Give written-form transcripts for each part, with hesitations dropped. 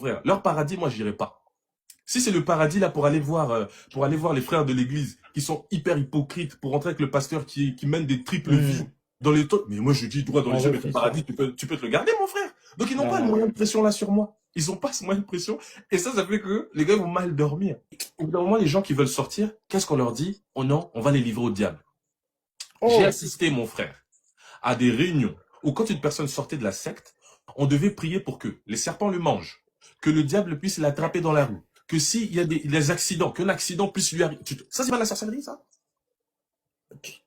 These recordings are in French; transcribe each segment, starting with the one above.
frère, leur paradis, moi, j'irai pas. Si c'est le paradis, là, pour aller voir les frères de l'église, qui sont hyper hypocrites, pour rentrer avec le pasteur qui mène des triples vies dans les taux. Mais moi, je dis droit dans les yeux, mais ton paradis, tu peux te le garder, mon frère. Donc, ils n'ont pas le moyen de pression là sur moi. Ils n'ont pas ce moyen de pression. Et ça fait que les gars vont mal dormir. Au bout d'un moment, les gens qui veulent sortir, qu'est-ce qu'on leur dit? Oh non, on va les livrer au diable. J'ai assisté, mon frère, à des réunions où quand une personne sortait de la secte, on devait prier pour que les serpents le mangent, que le diable puisse l'attraper dans la rue, que s'il y a des accidents, qu'un accident puisse lui arriver. Ça, c'est pas la sorcellerie, ça?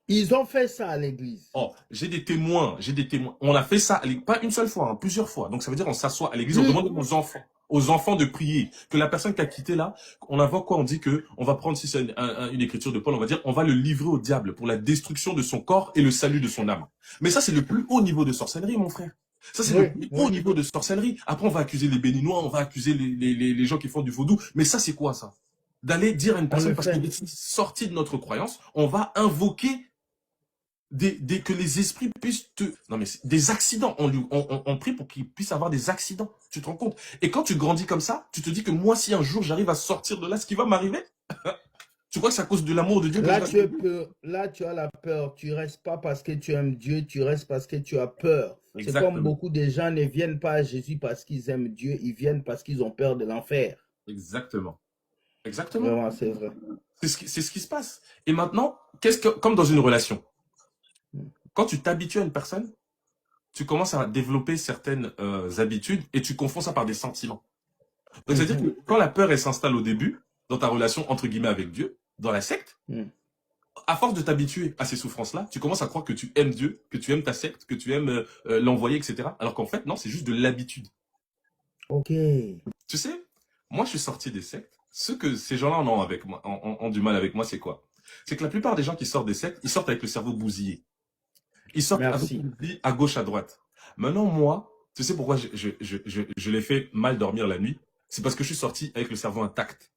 Ils ont fait ça à l'église. Oh, j'ai des témoins. On a fait ça, pas une seule fois, hein, plusieurs fois. Donc, ça veut dire on s'assoit à l'église, on demande aux enfants de prier. Que la personne qui a quitté là, on invoque quoi? On dit que on va prendre, si c'est une écriture de Paul, on va dire, on va le livrer au diable pour la destruction de son corps et le salut de son âme. Mais ça, c'est le plus haut niveau de sorcellerie, mon frère. Ça, c'est le plus haut niveau de sorcellerie. Après, on va accuser les béninois, on va accuser les gens qui font du vaudou. Mais ça, c'est quoi, ça? D'aller dire à une personne, parce qu'elle est sortie de notre croyance, on va invoquer que les esprits puissent Non, mais des accidents. On prie pour qu'ils puissent avoir des accidents. Tu te rends compte? Et quand tu grandis comme ça, tu te dis que moi, si un jour j'arrive à sortir de là, ce qui va m'arriver, tu crois que c'est à cause de l'amour de Dieu que là, tu as la peur. Tu restes pas parce que tu aimes Dieu, tu restes parce que tu as peur. C'est comme beaucoup de gens ne viennent pas à Jésus parce qu'ils aiment Dieu, ils viennent parce qu'ils ont peur de l'enfer. Exactement. Exactement. Vraiment, c'est vrai. C'est ce qui se passe. Et maintenant, comme dans une relation, quand tu t'habitues à une personne, tu commences à développer certaines habitudes et tu confonds ça par des sentiments. Donc, c'est-à-dire que quand la peur, elle s'installe au début, dans ta relation, entre guillemets, avec Dieu, dans la secte, à force de t'habituer à ces souffrances-là, tu commences à croire que tu aimes Dieu, que tu aimes ta secte, que tu aimes l'envoyer, etc. Alors qu'en fait, non, c'est juste de l'habitude. Ok. Tu sais, moi, je suis sorti des sectes. Ce que ces gens-là ont du mal avec moi, c'est quoi? C'est que la plupart des gens qui sortent des sectes, ils sortent avec le cerveau bousillé. Ils sortent à gauche, à droite. Maintenant, moi, tu sais pourquoi je les fais mal dormir la nuit? C'est parce que je suis sorti avec le cerveau intact.